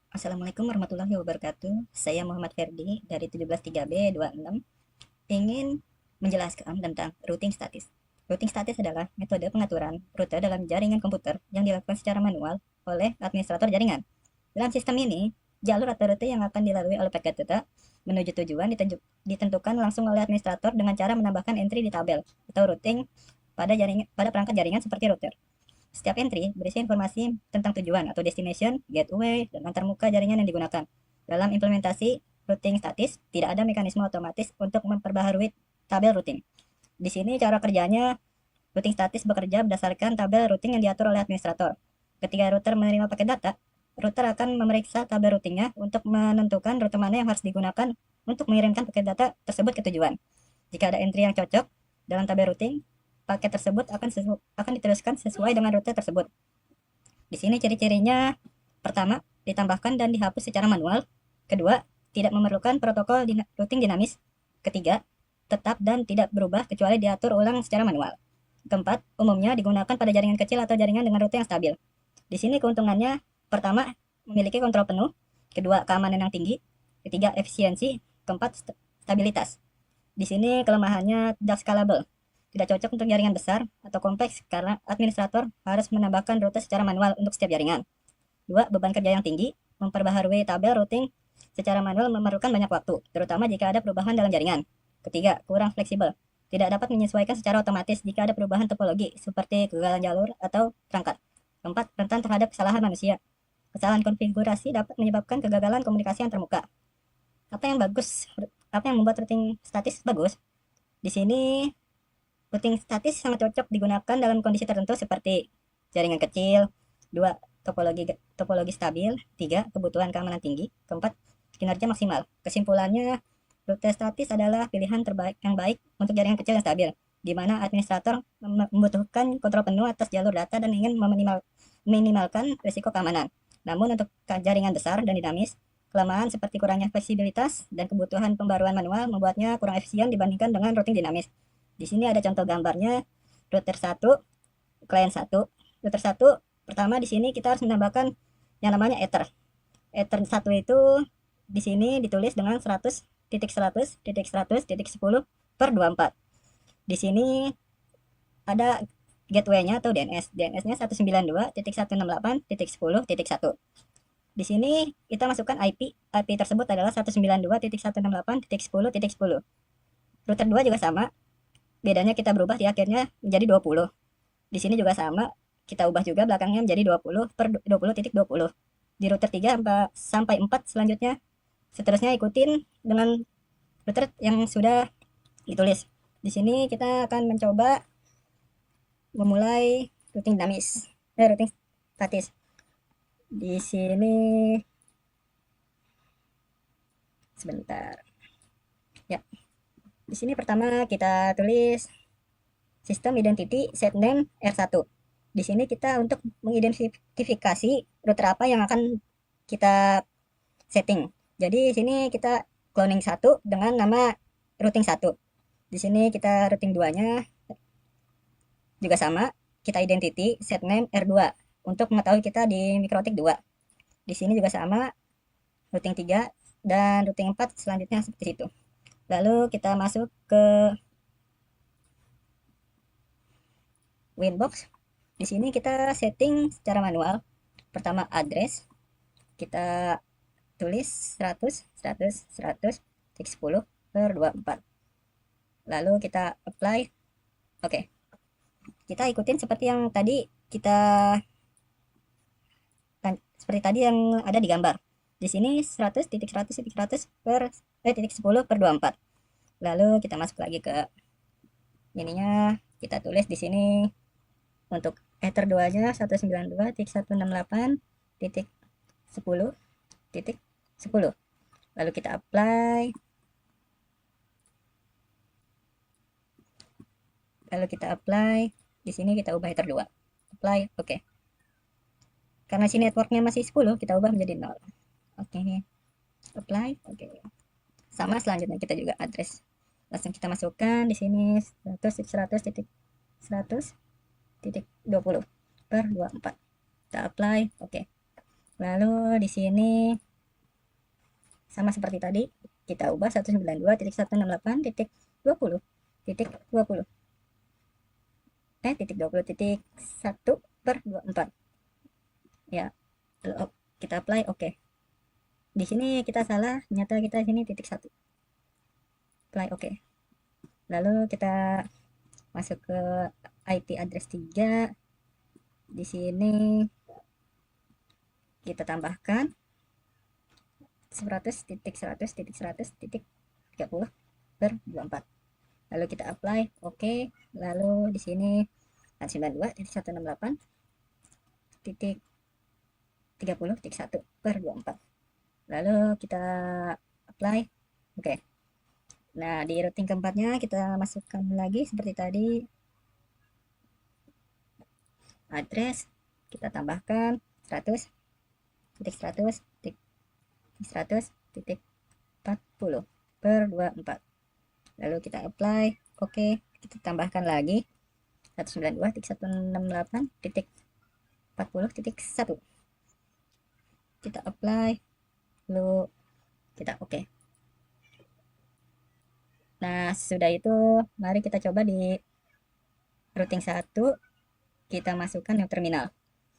Assalamualaikum warahmatullahi wabarakatuh. Saya Muhammad Ferdi dari 173B26 ingin menjelaskan tentang routing statis. Routing statis adalah metode pengaturan rute dalam jaringan komputer yang dilakukan secara manual oleh administrator jaringan. Dalam sistem ini, jalur atau rute yang akan dilalui oleh paket data menuju tujuan ditentukan langsung oleh administrator dengan cara menambahkan entry di tabel atau routing pada perangkat jaringan seperti router. Setiap entry berisi informasi tentang tujuan atau destination, gateway, dan antarmuka jaringan yang digunakan. Dalam implementasi routing statis, tidak ada mekanisme otomatis untuk memperbaharui tabel routing. Di sini cara kerjanya, routing statis bekerja berdasarkan tabel routing yang diatur oleh administrator. Ketika router menerima paket data, router akan memeriksa tabel routingnya untuk menentukan rute mana yang harus digunakan untuk mengirimkan paket data tersebut ke tujuan. Jika ada entry yang cocok dalam tabel routing, paket tersebut akan diteruskan sesuai dengan rute tersebut. Di sini ciri-cirinya: pertama, ditambahkan dan dihapus secara manual. Kedua, tidak memerlukan protokol routing dinamis. Ketiga, tetap dan tidak berubah kecuali diatur ulang secara manual. Keempat, umumnya digunakan pada jaringan kecil atau jaringan dengan rute yang stabil. Di sini keuntungannya: pertama, memiliki kontrol penuh. Kedua, keamanan yang tinggi. Ketiga, efisiensi. Keempat, stabilitas. Di sini kelemahannya tidak scalable. Tidak cocok untuk jaringan besar atau kompleks karena administrator harus menambahkan rute secara manual untuk setiap jaringan. 2. Beban kerja yang tinggi. Memperbaharui tabel routing secara manual memerlukan banyak waktu, terutama jika ada perubahan dalam jaringan. Ketiga, kurang fleksibel. Tidak dapat menyesuaikan secara otomatis jika ada perubahan topologi seperti kegagalan jalur atau perangkat. Keempat, rentan terhadap kesalahan manusia. Kesalahan konfigurasi dapat menyebabkan kegagalan komunikasi antarmuka. Apa yang bagus? Apa yang membuat routing statis bagus? Di sini routing statis sangat cocok digunakan dalam kondisi tertentu seperti jaringan kecil. 2. Topologi stabil. 3. Kebutuhan keamanan tinggi. Keempat, kinerja maksimal. Kesimpulannya, rute statis adalah pilihan terbaik yang baik untuk jaringan kecil yang stabil, di mana administrator membutuhkan kontrol penuh atas jalur data dan ingin meminimalkan risiko keamanan. Namun untuk jaringan besar dan dinamis, kelemahan seperti kurangnya fleksibilitas dan kebutuhan pembaruan manual membuatnya kurang efisien dibandingkan dengan routing dinamis. Di sini ada contoh gambarnya router 1, klien 1. Router 1, pertama di sini kita harus menambahkan yang namanya ether. Ether 1 itu di sini ditulis dengan 100.100.100.10 per 24. Di sini ada gateway-nya atau DNS. DNS-nya 192.168.10.1. Di sini kita masukkan IP. IP tersebut adalah 192.168.10.10. Router 2 juga sama. Bedanya kita berubah di akhirnya menjadi 20. Di sini juga sama, kita ubah juga belakangnya menjadi 20 per 20.20. Di router 3 sampai 4 selanjutnya, seterusnya ikutin dengan router yang sudah ditulis. Di sini kita akan mencoba memulai routing routing statis. Di sini sebentar. Ya. Di sini pertama kita tulis sistem identity set name R1. Di sini kita untuk mengidentifikasi router apa yang akan kita setting. Jadi di sini kita cloning 1 dengan nama routing 1. Di sini kita routing 2-nya juga sama, kita identity set name R2 untuk mengetahui kita di MikroTik 2. Di sini juga sama, routing 3 dan routing 4 selanjutnya seperti itu. Lalu kita masuk ke Winbox. Di sini kita setting secara manual. Pertama address, kita tulis 100 100 100 10 per 24. Lalu kita apply. Oke. Kita ikutin seperti yang tadi seperti tadi yang ada di gambar. Di sini 100.100.100 per 10 per 24. Lalu kita masuk lagi ke ininya, kita tulis di sini untuk ether 2-nya 192.168.10.10. Lalu kita apply. Di sini kita ubah ether 2. Apply. Oke. Karena si networknya masih 10, kita ubah menjadi 0. Oke. Apply. Oke. Sama selanjutnya kita juga address. Langsung kita masukkan di sini 100.100.100.20 per 24. Kita apply. Oke. Lalu di sini sama seperti tadi, kita ubah 192.168.20 titik 1/24 ya. Lalu kita apply oke. Di sini kita salah, nyata kita sini titik 1. Apply oke. Lalu kita masuk ke IP address 3. Di sini kita tambahkan 100.100.100.30/24. Lalu kita apply oke. Lalu di sini 92.168.30.1/24. Lalu kita apply oke. Nah, di routing keempatnya kita masukkan lagi seperti tadi, address kita tambahkan 100.100.100.40/24. Lalu kita apply oke. Kita tambahkan lagi 192.168.40.1. kita apply, lalu kita oke. Nah, sudah itu mari kita coba di routing 1, kita masukkan yang terminal.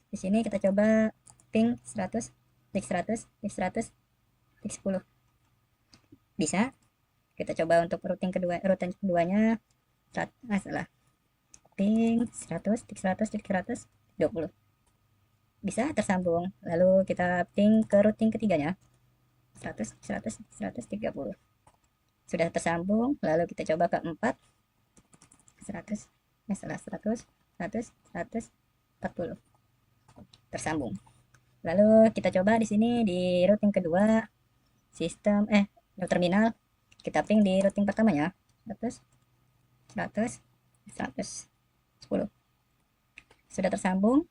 Di sini kita coba ping 100 tik 100 tik 100 tik 10. Bisa. Kita coba untuk routing keduanya salah. Ping 100 tik 100 tik 120. Bisa tersambung. Lalu kita ping ke routing ketiganya 100 100 130. Sudah tersambung. Lalu kita coba ke 4 100 100 140 tersambung. Lalu kita coba di sini di routing kedua sistem terminal, kita ping di routing pertamanya 100 100 110. Sudah tersambung.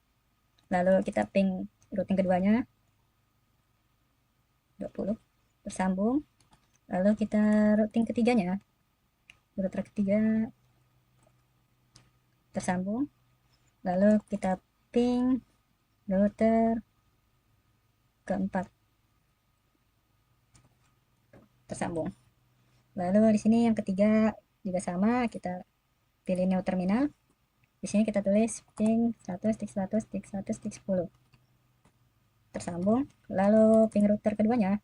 Lalu kita ping routing keduanya 20 tersambung. Lalu kita routing ketiganya, router ketiga tersambung. Lalu kita ping router keempat tersambung. Lalu di sini yang ketiga juga sama, kita pilih new terminal. Di sini kita tulis ping 100 tik 100 tik 100 tik 10 tersambung. Lalu ping router keduanya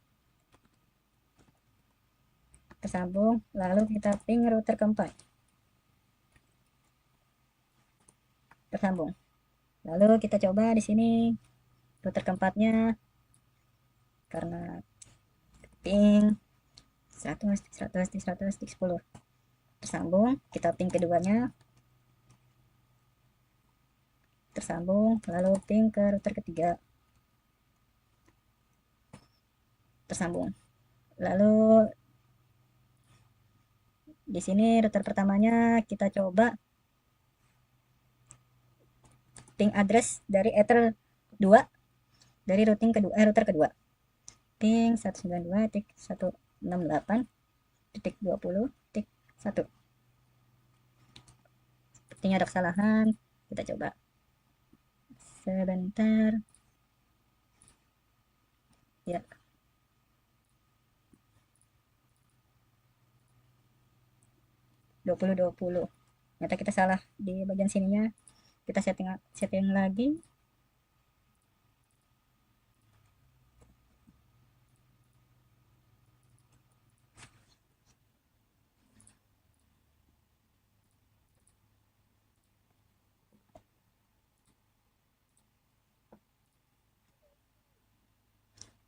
tersambung. Lalu kita ping router keempat tersambung. Lalu kita coba di sini router keempatnya, karena ping 100 tik 100 tik 100 tik 10 tersambung. Kita ping keduanya tersambung. Lalu ping ke router ketiga tersambung. Lalu di sini router pertamanya kita coba ping address dari ether 2 dari routing kedua, router kedua, ping 192.168.20.1. Sepertinya ada kesalahan, kita coba sebentar ya. dua puluh. Ternyata kita salah di bagian sininya. Kita setting lagi.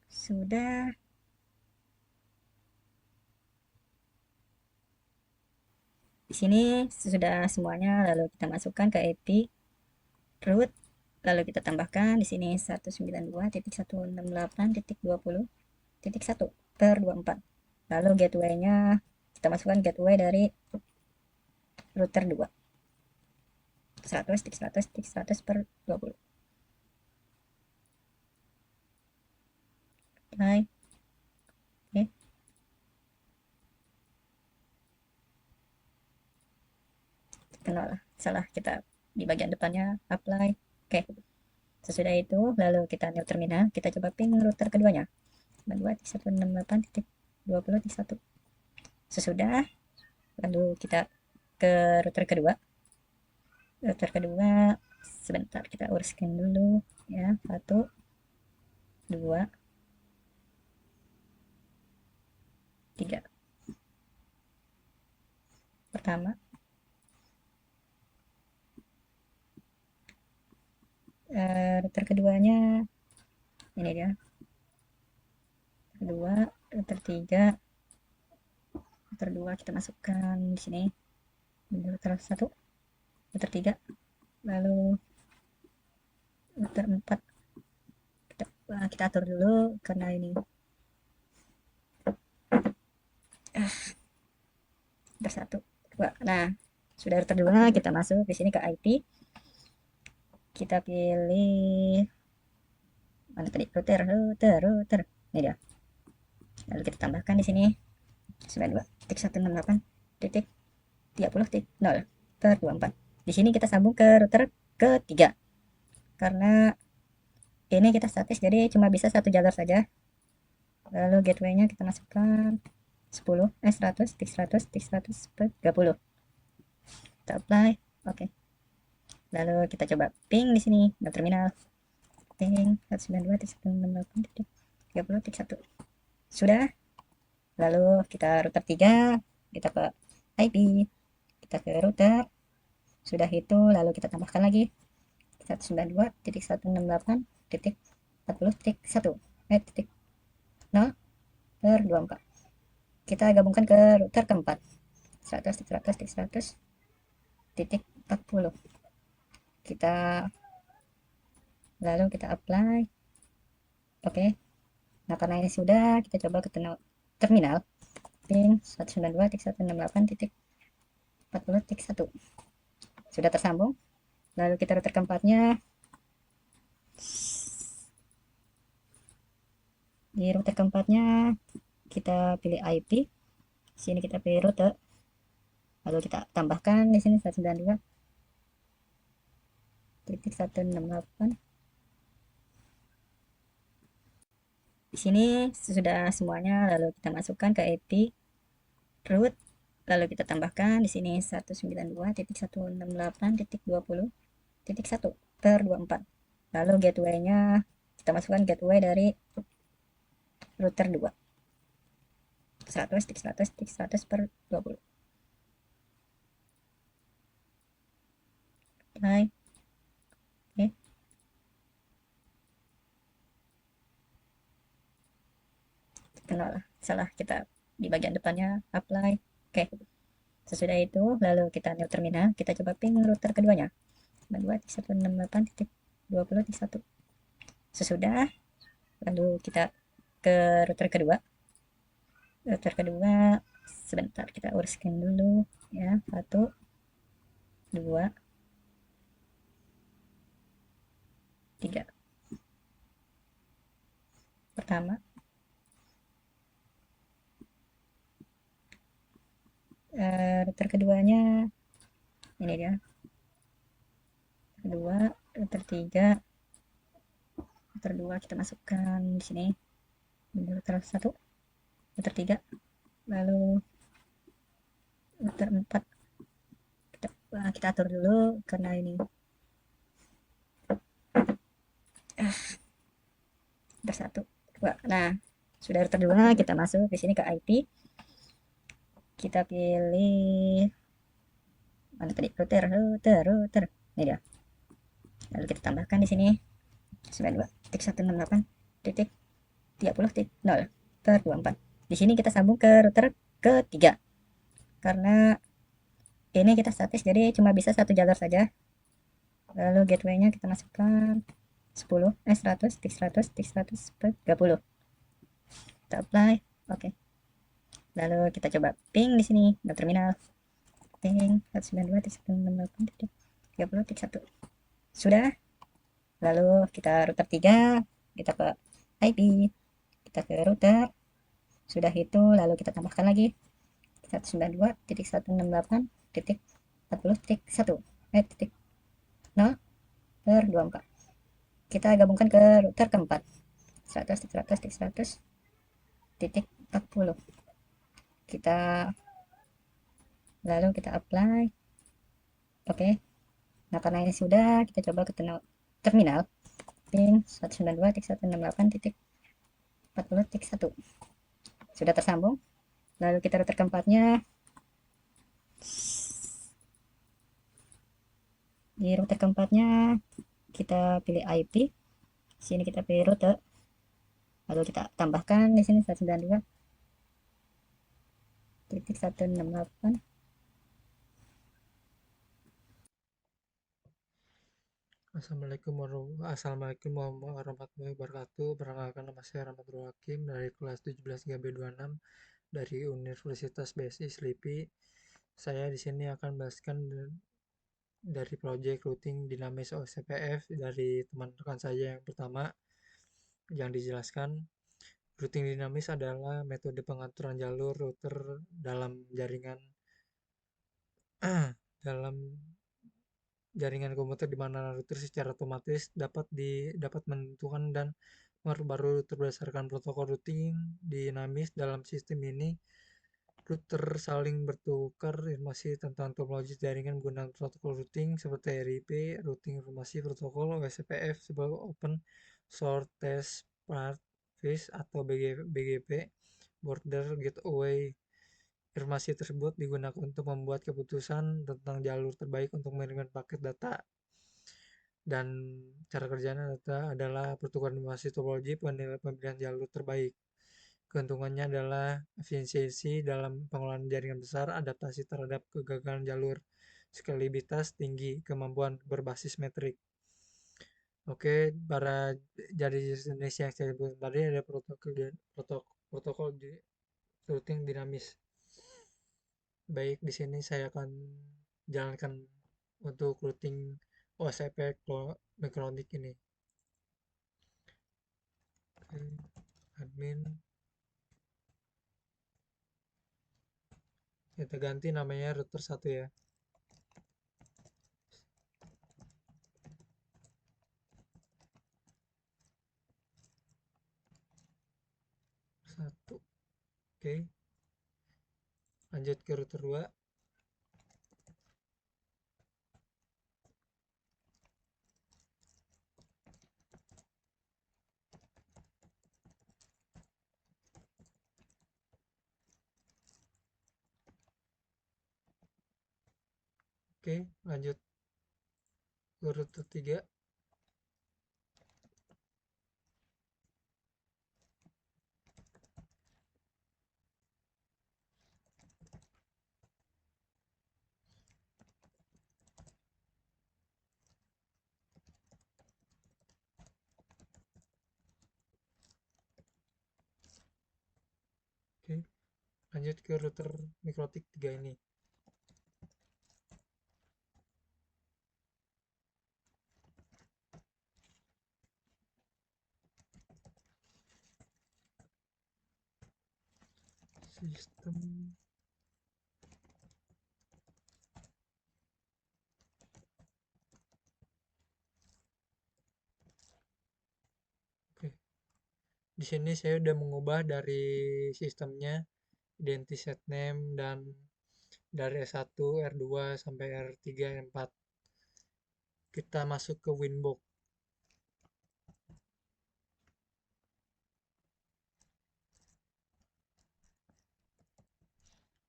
Sudah. Di sini sudah semuanya. Lalu kita masukkan ke IP root. Lalu kita tambahkan di sini 192.168.20.1/24. Lalu gateway-nya kita masukkan gateway dari router 2. 100 tik 100 tik 100/20. Apply. Oke. Salah kita di bagian depannya apply. Oke. Sesudah itu, lalu kita new terminal, kita coba ping router keduanya. 92.168.20.1. Sesudah, lalu kita ke router kedua. Router kedua, sebentar kita uruskan dulu ya. 1, 2, 3. Pertama, router keduanya ini dia. Kedua, router 3, router 2 kita masukkan di sini. Router 1, router 3, lalu router 4 kita atur dulu karena ini router 1, 2. Nah, sudah router 2, kita masuk di sini ke IP. Kita pilih mana tadi? Router. Ini dia. Lalu kita tambahkan di sini 92.168.30.0/24. Di sini kita sambung ke router ketiga. Karena ini kita statis jadi cuma bisa satu jalur saja. Lalu gateway-nya kita masukkan 100, tik 100, tik 100 per 30. Kita apply. Oke. Lalu kita coba ping di sini no terminal. Ping 192.168.30.1. Sudah. Lalu kita router 3, kita ke IP, kita ke router. Sudah itu lalu kita tambahkan lagi 192.168.40.1/24. Kita gabungkan ke router keempat 100.100.100.40. Kita lalu kita apply. Oke. Nah, karena ini sudah, kita coba ke terminal pin 192.168.40.1. Sudah tersambung. Lalu kita router keempatnya di router keempatnya kita pilih IP. Sini kita pilih rute. Lalu kita tambahkan di sini 192.168. Di sini sudah semuanya, lalu kita masukkan ke IP root, lalu kita tambahkan di sini 192.168.20.1/24. Lalu gateway-nya kita masukkan gateway dari router 2. 100, tik 100, tik 100 per 20. Apply. Oke. Salah kita di bagian depannya apply. Oke. Sesudah itu lalu kita new terminal, kita coba ping router keduanya 92.168.20.1. Sesudah lalu kita ke router kedua. Router kedua sebentar kita uruskan dulu ya. 1, 2, 3. Pertama, router keduanya ini dia. Kedua, router 3, router 2 kita masukkan di sini. Router 1, router 3, lalu router 4 kita atur dulu karena ini router 1, 2. Nah, sudah router 2, kita masuk di sini ke IP. Kita pilih mana tadi? Router. Ini dia. Lalu kita tambahkan di sini 92.168.30.0/24. Di sini kita sambung ke router ketiga. Karena ini kita statis jadi cuma bisa satu jalur saja. Lalu gateway-nya kita masukkan 100, tik 100, tik 100 per 30. Kita apply. Oke. Lalu kita coba ping di sini no terminal. Ping 192.168.30.1. Sudah. Lalu kita router 3, kita ke IP, kita ke router. Sudah itu lalu kita tambahkan lagi 192.168.40.1/24. kita gabungkan ke router keempat, 100 titik 100 titik 100 titik 40. Kita lalu kita apply. Oke. Nah, karena ini sudah, kita coba ke terminal pin 192.168.40.1. Sudah tersambung. Lalu kita router keempatnya, di router keempatnya kita pilih IP. Sini kita pilih rute. Lalu kita tambahkan di sini 192.168. Assalamualaikum warahmatullahi wabarakatuh. Perkenalkan, nama saya Rahmatul Hakim dari kelas 17 3B26 dari Universitas BSI Slipi. Saya di sini akan membagikan dari proyek routing dinamis OSPF dari teman rekan saya yang pertama yang dijelaskan. Routing dinamis adalah metode pengaturan jalur router dalam jaringan dalam jaringan komputer di mana router secara otomatis dapat menentukan dan baru berdasarkan protokol routing dinamis. Dalam sistem ini, router saling bertukar informasi tentang topologi jaringan menggunakan protokol routing seperti RIP, routing informasi protokol OSPF, sebuah Open Short Test Part Face atau BGP, Border Gateway. Informasi tersebut digunakan untuk membuat keputusan tentang jalur terbaik untuk mengirimkan paket data, dan cara kerjanya adalah pertukaran informasi topologi pemilihan jalur terbaik. Keuntungannya adalah efisiensi dalam pengelolaan jaringan besar, adaptasi terhadap kegagalan jalur, skalabilitas tinggi, kemampuan berbasis metrik. Oke, para jadi jenis yang saya sebut tadi ada protokol di routing dinamis. Baik, di sini saya akan jalankan untuk routing OSP Mikronik ini. Oke, admin. Kita ganti namanya router 1 ya. 1. Oke, lanjut ke router 2. Oke, lanjut ke router 3. Oke, lanjut ke router Mikrotik 3 ini. Sistem. Oke, di sini saya udah mengubah dari sistemnya, identity set name, dan dari S1, R2 sampai R3, R4. Kita masuk ke Winbox.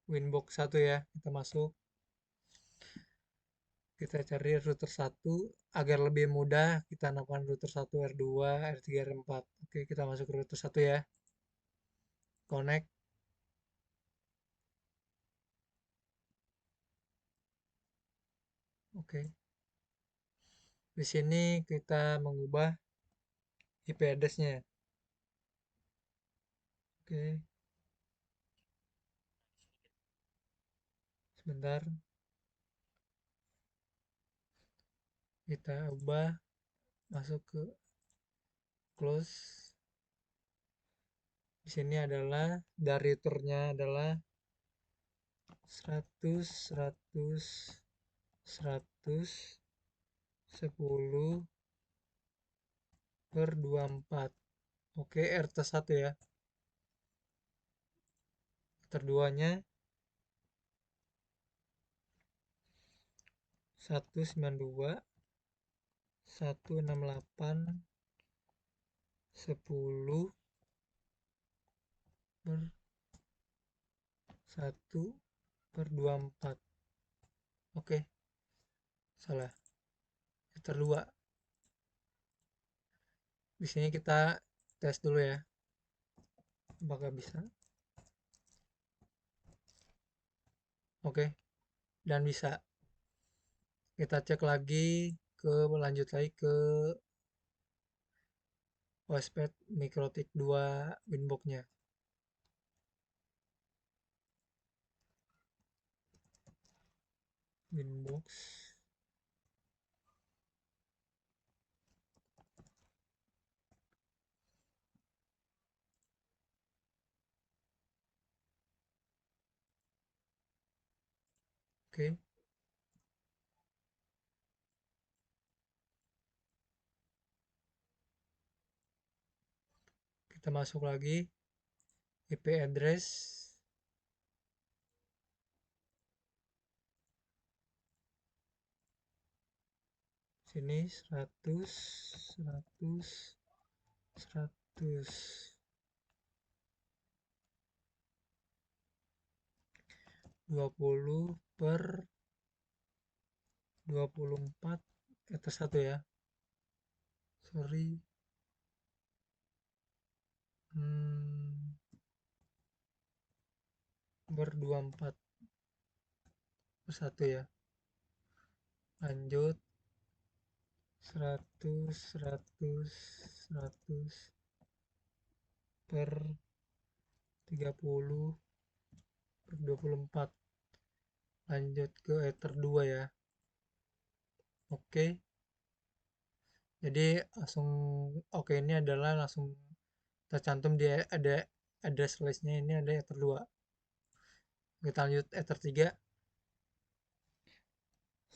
Winbox 1 ya, kita masuk. Kita cari router 1 agar lebih mudah kita namakan router 1 R2, R3, R4. Oke, kita masuk ke router 1 ya. Connect. Oke. Di sini kita mengubah IP address-nya. Oke, sebentar. Kita ubah, masuk ke close. Di sini adalah dari routernya adalah 100 100 100 10 per 24. Oke, RT 1 ya. Terduanya 192, 168, 10 per 1 per 24. Oke, salah. Terdua. Di sini kita tes dulu ya. Apakah bisa? Oke, dan bisa. Kita cek lagi lanjut lagi ke OSPED Mikrotik 2 Winbox-nya. Winbox. Oke, kita masuk lagi IP address. Sini 100, 100, 100. 20 per 24 atas 1 ya. Sorry. Hmm, per 24 per 1 ya. Lanjut 100, 100, 100 per 30 per 24. Lanjut ke ether 2 ya. Oke. Jadi langsung oke, ini adalah langsung tercantum di ada address listnya, ini ada ether 2. Kita lanjut ether 3.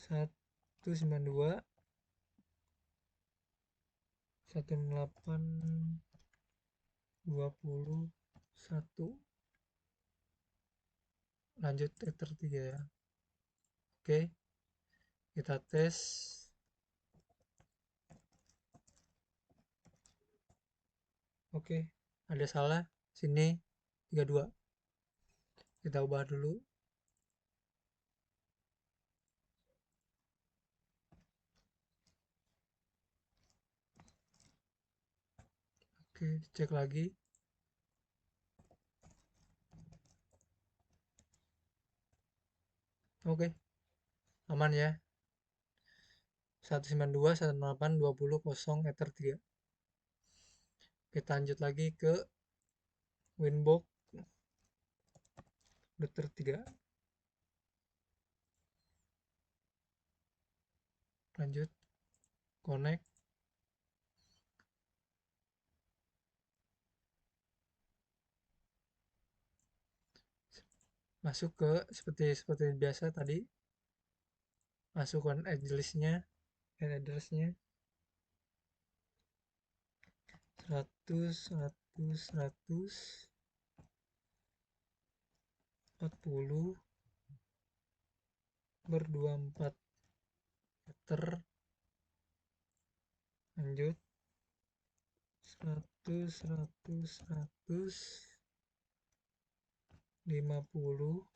192, 108, 21. Lanjut ether 3 ya. Oke, kita tes. Oke, ada salah. Sini 32. Kita ubah dulu. Oke, cek lagi. Oke, aman ya. 192, 108, 20, 0, ether 3. Kita lanjut lagi ke Winbox ether 3. Lanjut, connect. Masuk ke seperti biasa tadi. Masukkan address-nya, address-nya 100, 100, 100, 40 per 24 ether. Lanjut 100, 100, 100, 50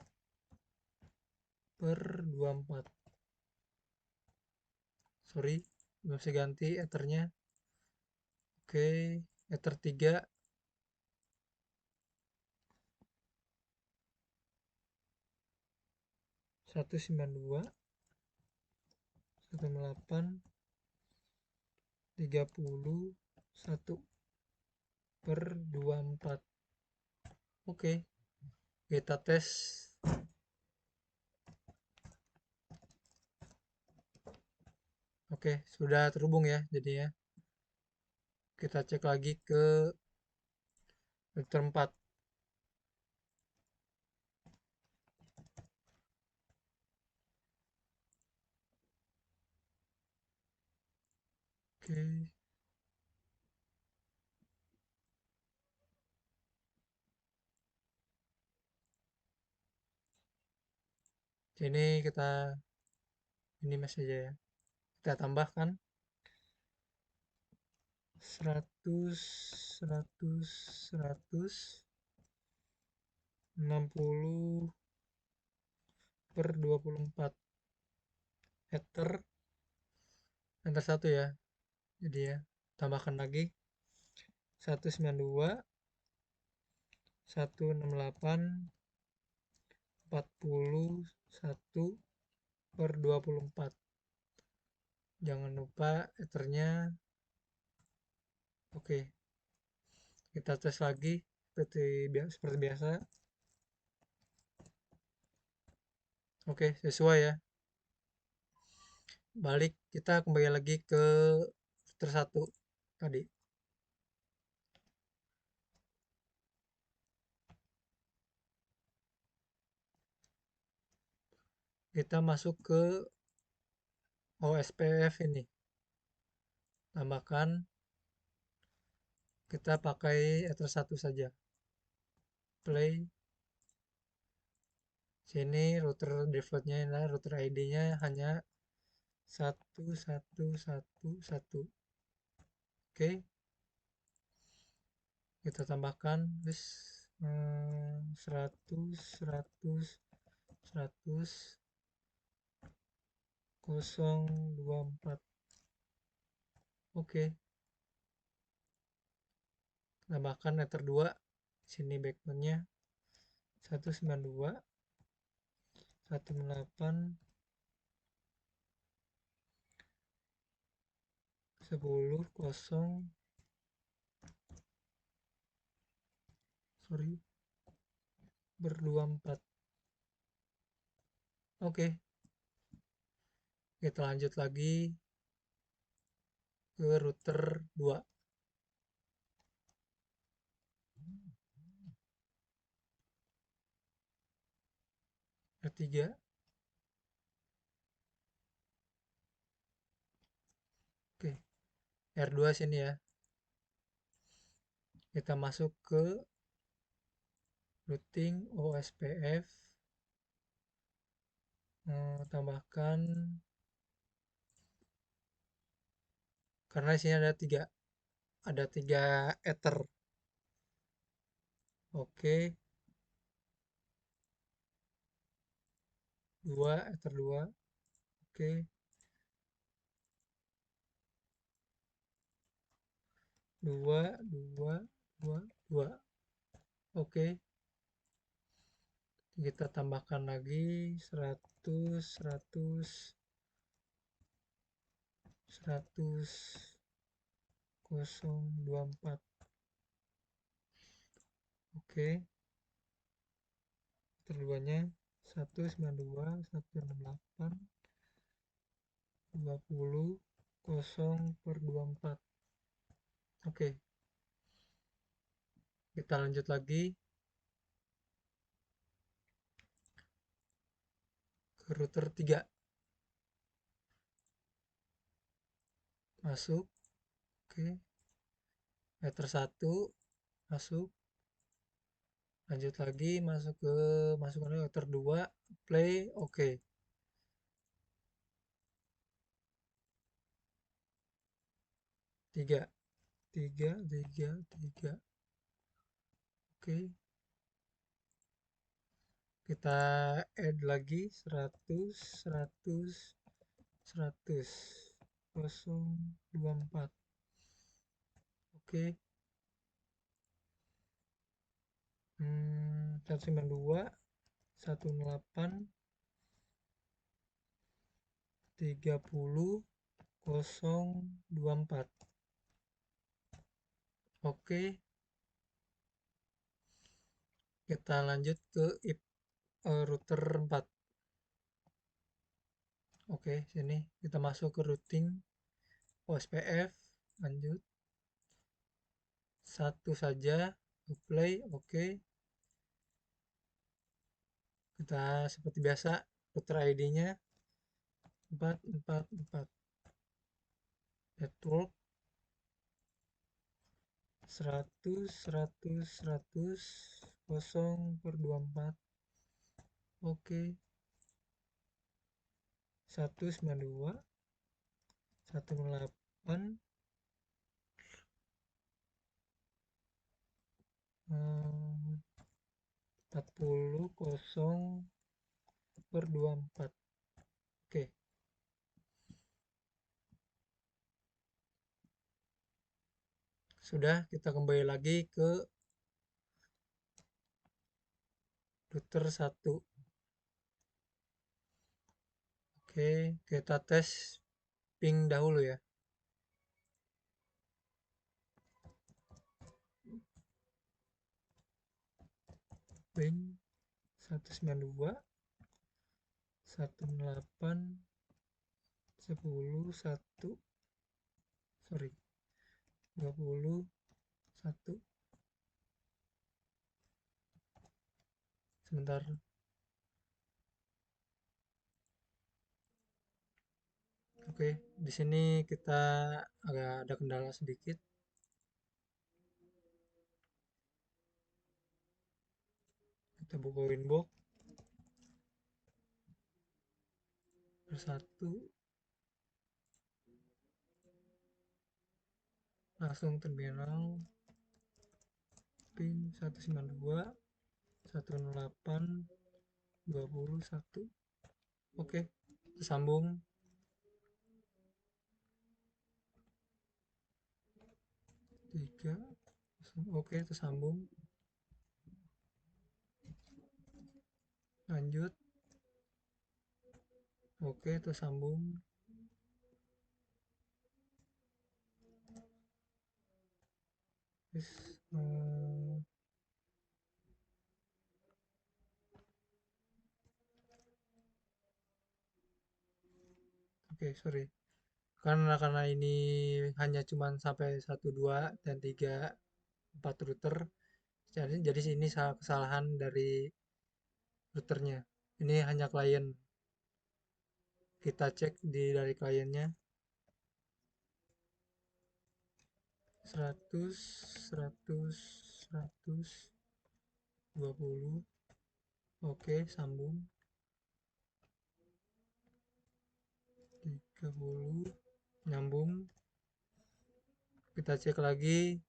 per 24. Sorry, belum bisa ganti ethernya. Oke, ether 3. 192, 108, 30, 1 per 24. Oke, kita tes. Oke, sudah terhubung ya jadinya. Kita cek lagi ke router 4. Oke, Ini kita ini masih aja ya. Kita tambahkan 100, 100, 100, 60 per 24 meter, enter 1 ya. Jadi ya, tambahkan lagi 192, 168, 41 per 24. Jangan lupa ethernya. Oke, kita tes lagi seperti biasa. Oke, sesuai ya. Balik, kita kembali lagi ke router 1 tadi. Kita masuk ke OSPF ini. Tambahkan, kita pakai ether 1 saja. Play. Sini router defaultnya adalah router ID-nya hanya 1111. Oke, kita tambahkan 100, 100, 100, 024. Oke, tambahkan ether 2. Sini backbone-nya 192, 198, 10, 0, sorry, ber24. Oke, kita lanjut lagi ke router 2. R3. Oke, R2 sini ya. Kita masuk ke routing OSPF. Tambahkan, karena di sini ada tiga ether. Oke, 2 ether 2. Oke, 2, 2, 2, 2. Oke, kita tambahkan lagi 100, 100, 100, 024. Oke, keduanya 192, 168, 20, 0 per 24. Oke, kita lanjut lagi ke router 3. Masuk. Oke, ether 1 masuk. Lanjut lagi masukkan lagi router 2. Play. Oke. 3, 3, 3, 3. Oke, kita add lagi 100, 100, 100, 024. Oke, 192, 18, 30, 024. Oke, kita lanjut ke router 4. Oke, sini kita masuk ke routing OSPF. Lanjut. Satu saja. Play. Oke. Kita seperti biasa router ID-nya 444. Network 100, 100, 100, 0 per 24. Oke, 192, 108, 40, 0 per 24. Oke, sudah, kita kembali lagi ke router 1. Oke, kita tes ping dahulu ya. Ping 192, 18, 10, 1, sorry, 20, 1, sebentar. Oke, di sini kita agak ada kendala sedikit. Kita buka Winbox persatu, langsung terminal pin 192, 108, 20, 1. Oke, tersambung. 3. Oke, tersambung. Lanjut. Oke, tersambung. Terus, oke, sorry. Karena ini hanya cuman sampai 1, 2, dan 3, 4 router. Jadi sini kesalahan dari routernya. Ini hanya klien. Kita cek dari kliennya. 100, 100, 100, 20. Oke, sambung. 30, nyambung. Kita cek lagi.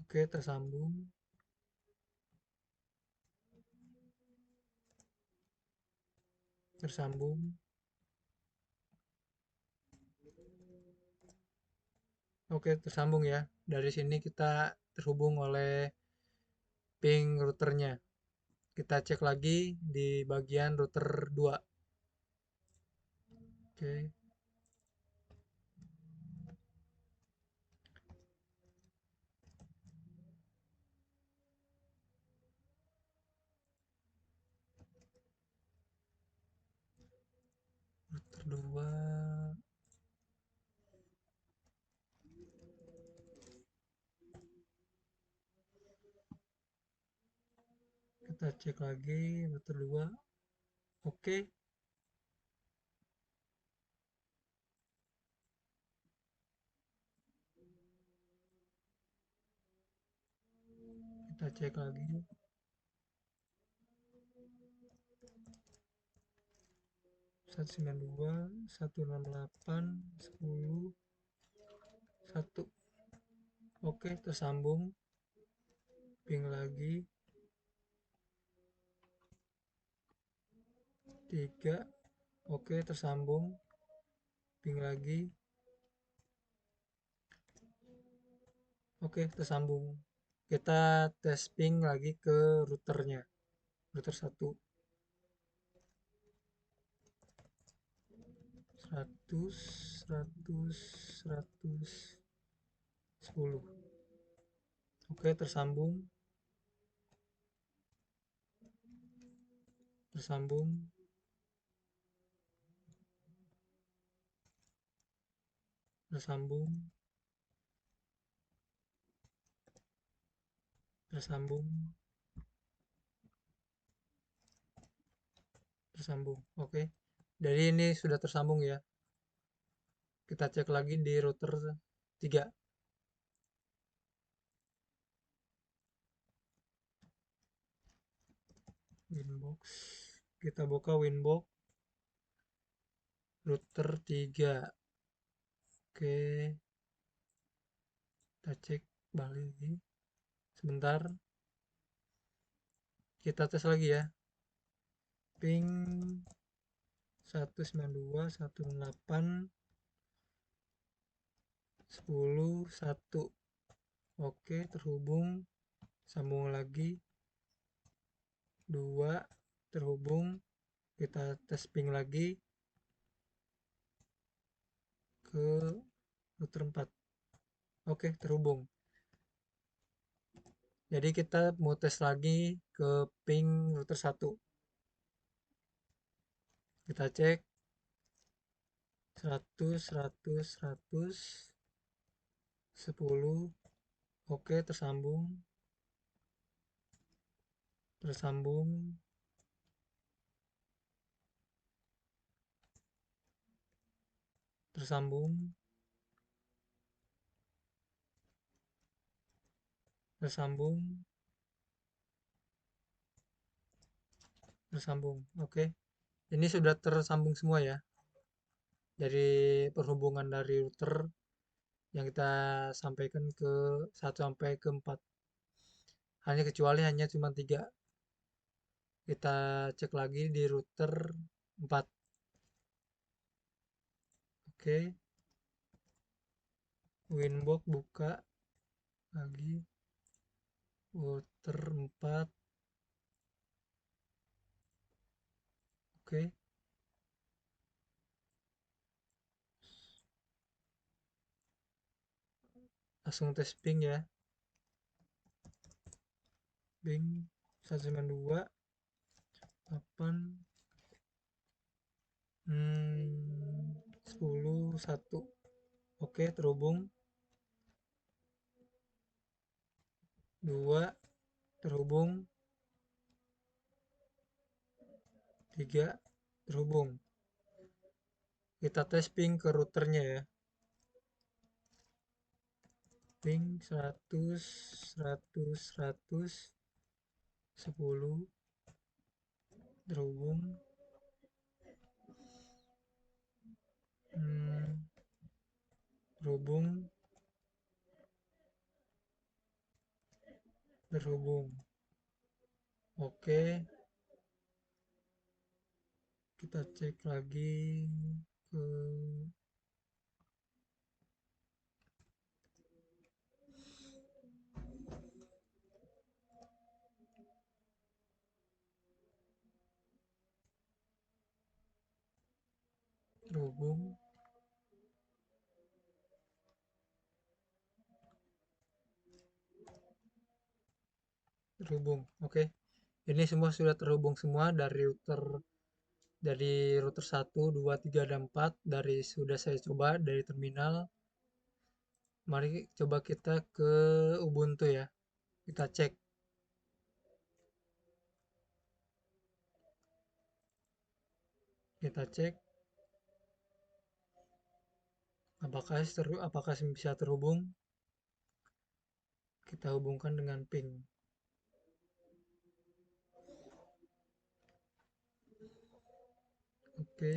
Oke, tersambung. Tersambung. Oke, tersambung ya. Dari sini kita terhubung oleh ping routernya. Kita cek lagi di bagian router 2. Oke. Router 2. Kita cek lagi router 2. Oke. Kita cek lagi. 192, 168, 10, 1. Oke, tersambung. Ping lagi. 3. Oke, tersambung. Ping lagi. Oke, tersambung. Kita tes ping lagi ke routernya. Router 1. 100, 100, 100, 10. Oke, tersambung. Tersambung. Tersambung. Tersambung. Tersambung. Oke. Jadi ini sudah tersambung ya. Kita cek lagi di router 3. Winbox. Kita buka Winbox router 3. Oke, kita cek balik lagi. Sebentar, kita tes lagi ya. Ping 192.168.10.1. Oke, terhubung. Sambung lagi. 2 terhubung. Kita tes ping lagi ke router 4. Oke, terhubung. Jadi kita mau tes lagi ke ping router 1. Kita cek 100, 100, 100, 10. Oke, tersambung. Tersambung. Tersambung. Tersambung. Tersambung. Oke. Ini sudah tersambung semua ya. Dari perhubungan dari router yang kita sampaikan ke 1 sampai ke 4. Hanya kecuali hanya cuma 3. Kita cek lagi di router 4. Oke. Winbox buka lagi. Router 4. Oke. Langsung tes ping ya. Ping 192 8 10 1. Oke, terhubung. 2 terhubung. 3 terhubung. Kita tes ping ke routernya ya. Ping 100 100 100 10 terhubung. Terhubung. Terhubung. Oke, kita cek lagi ke terhubung. Terhubung. Oke. Ini semua sudah terhubung semua dari router 1, 2, 3 dan 4 dari sudah saya coba dari terminal. Mari coba kita ke Ubuntu ya. Kita cek. Kita cek apakah bisa terhubung. Kita hubungkan dengan ping. Oke.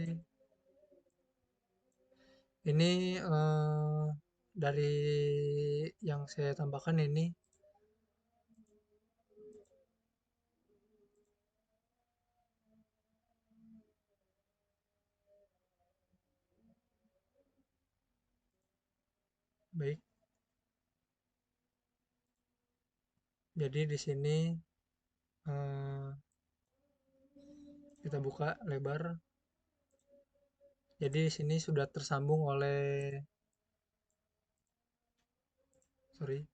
Ini dari yang saya tambahkan ini baik. Jadi di sini eh, kita buka lebar. Jadi di sini sudah tersambung oleh sorry.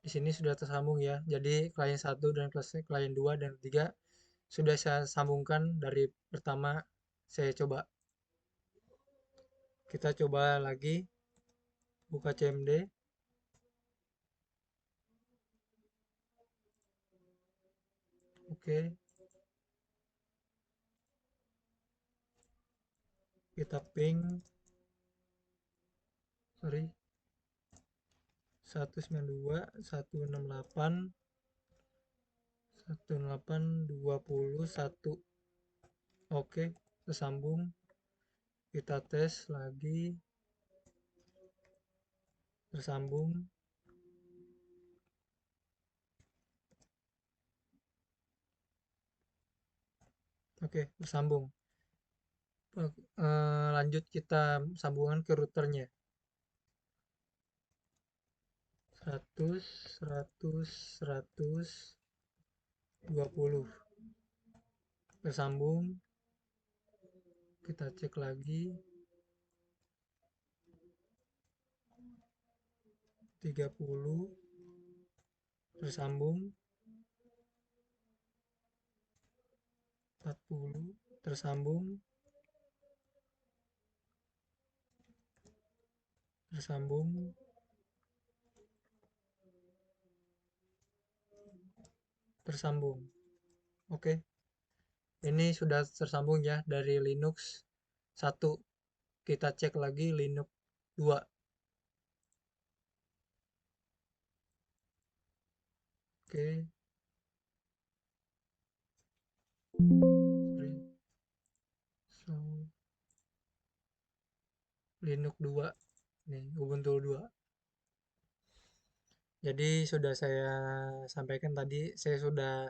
Di sini sudah tersambung ya. Jadi klien 1 dan klien 2 dan 3 sudah saya sambungkan dari pertama saya coba. Kita coba lagi buka CMD. Oke. Kita ping sorry 192, 168, 168, 21. Oke, tersambung. Kita tes lagi, tersambung. Oke, tersambung. Lanjut kita sambungan ke routernya. 100, 100, 120. Tersambung. Kita cek lagi. 30. Tersambung. 40. Tersambung. Tersambung. Tersambung. Oke. Ini sudah tersambung ya dari Linux 1. Kita cek lagi Linux 2. Oke. Sorry. So, Linux 2. Nih, Ubuntu 2. Jadi sudah saya sampaikan tadi, saya sudah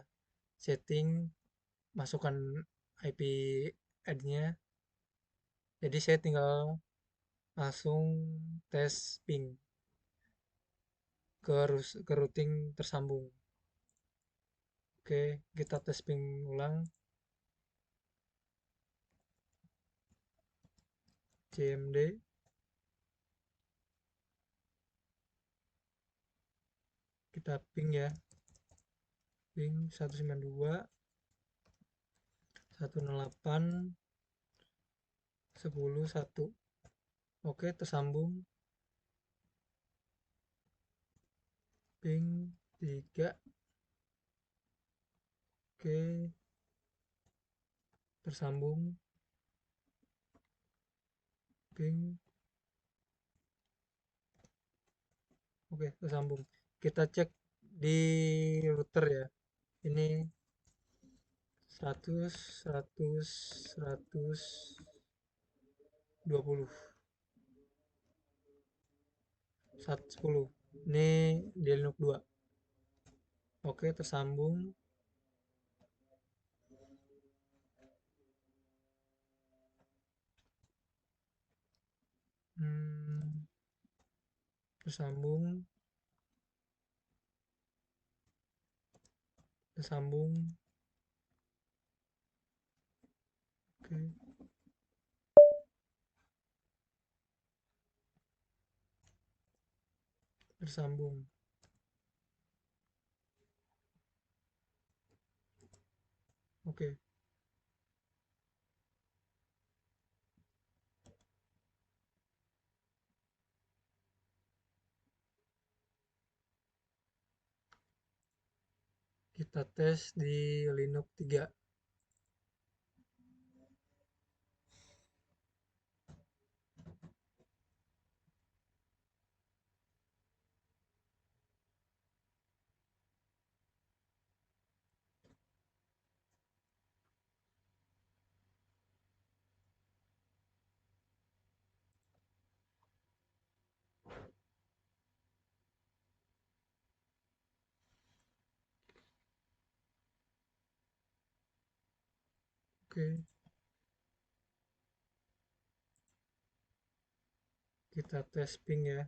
setting masukkan IP add-nya. Jadi saya tinggal langsung tes ping ke routing tersambung. Oke, kita tes ping ulang. CMD. Kita ping ya. Ping 192, 108, 10, 1. Oke, tersambung. Ping 3. Oke, tersambung. Ping. Oke, tersambung. Kita cek di router ya. Ini 100, 100, 120, 110. Ini di Linux 2. Oke, tersambung. Hmm, tersambung. Tersambung. Oke, tersambung. Oke, kita tes di Linux 3. Oke, kita tes ping ya.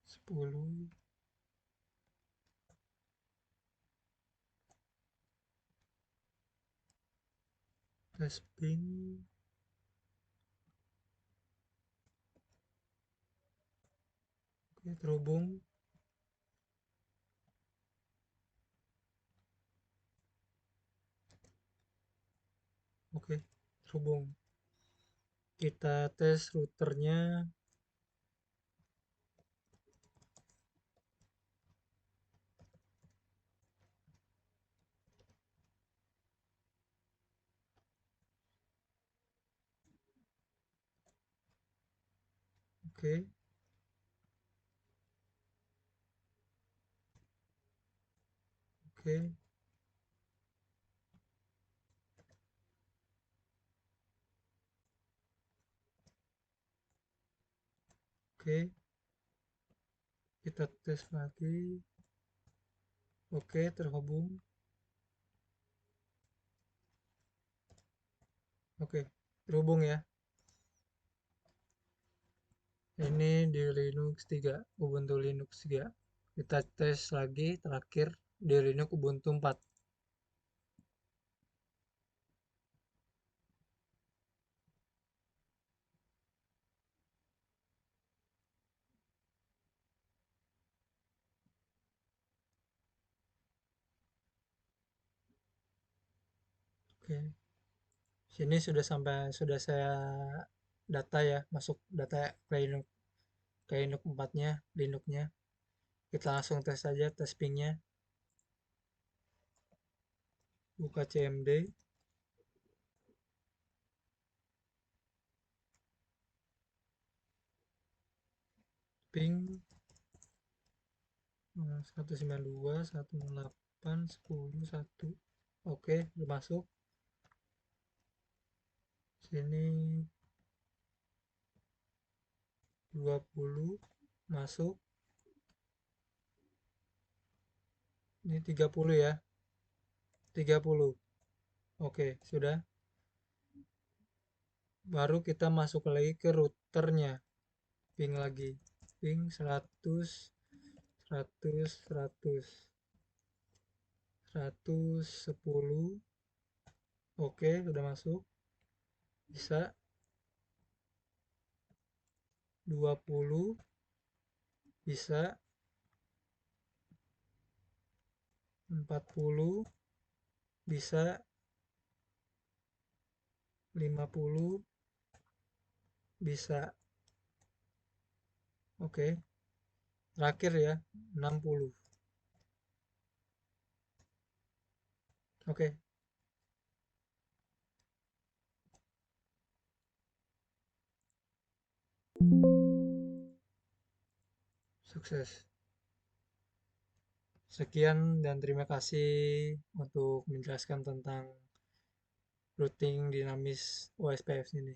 Sepuluh. Tes ping. Oke, terhubung. Oke, terhubung. Kita tes routernya. Oke, oke, oke. Kita tes lagi. Oke, terhubung. Oke, terhubung ya. Ini di Linux 3, Ubuntu Linux 3. Kita tes lagi terakhir di Linux Ubuntu 4. Oke. Sini sudah saya data ya, masuk data ke Linux 4-nya, Linux-nya. Kita langsung tes saja tes ping-nya. Buka CMD, ping 192, 108, 10, 1. Oke, udah masuk. Sini 20 masuk. Ini 30 ya. 30. Oke, sudah. Baru kita masuk lagi ke routernya. Ping lagi. Ping 100, 100, 100. 110. Oke, udah masuk. Bisa 20, bisa 40, bisa 50, bisa. Oke, terakhir ya 60. Oke, sukses. Sekian dan terima kasih untuk menjelaskan tentang routing dinamis OSPF ini.